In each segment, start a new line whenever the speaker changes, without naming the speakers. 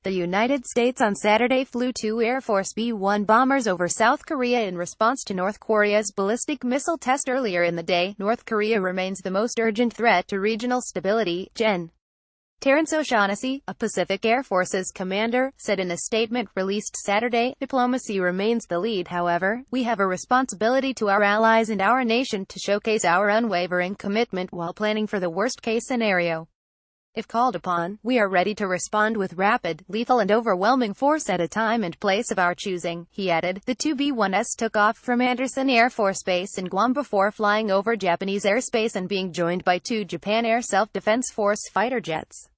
The United States on Saturday flew two Air Force B-1 bombers over South Korea in response to North Korea's ballistic missile test earlier in the day. North Korea remains the most urgent threat to regional stability, Gen. Terrence O'Shaughnessy, a Pacific Air Force's commander, said in a statement released Saturday. Diplomacy remains the lead, however. We have a responsibility to our allies and our nation to showcase our unwavering commitment while planning for the worst-case scenario. If called upon, we are ready to respond with rapid, lethal and overwhelming force at a time and place of our choosing, he added. The two B-1s took off from Andersen Air Force Base in Guam before flying over Japanese airspace and being joined by two Japan Air Self-Defense Force fighter jets.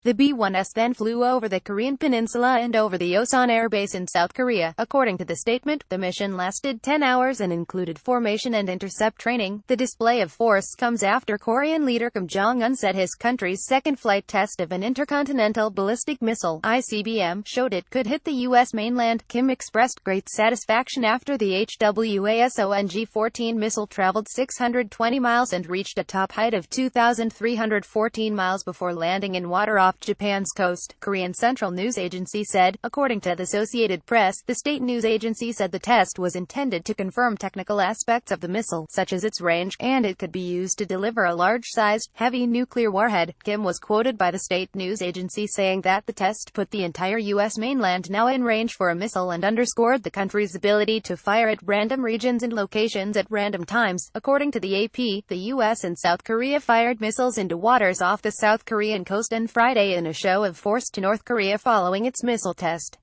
The B-1s then flew over the Korean peninsula and over the Osan Air Base in South Korea. According to the statement, the mission lasted 10 hours and included formation and intercept training. The display of force comes after Korean leader Kim Jong-un said his country's second flight test of an intercontinental ballistic missile, ICBM, showed it could hit the U.S. mainland. Kim expressed great satisfaction after the HWASONG-14 missile traveled 620 miles and reached a top height of 2,314 miles before landing in water off Japan's coast, Korean Central News Agency said. According to the Associated Press, the state news agency said the test was intended to confirm technical aspects of the missile, such as its range, and it could be used to deliver a large-sized, heavy nuclear warhead. Kim was quoted by the state news agency saying that the test put the entire U.S. mainland now in range for a missile and underscored the country's ability to fire at random regions and locations at random times. According to the AP, the U.S. and South Korea fired missiles into waters off the South Korean coast on Friday in a show of force to North Korea following its missile test.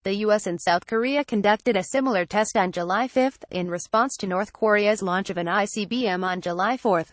The U.S. and South Korea conducted a similar test on July 5, in response to North Korea's launch of an ICBM on July 4.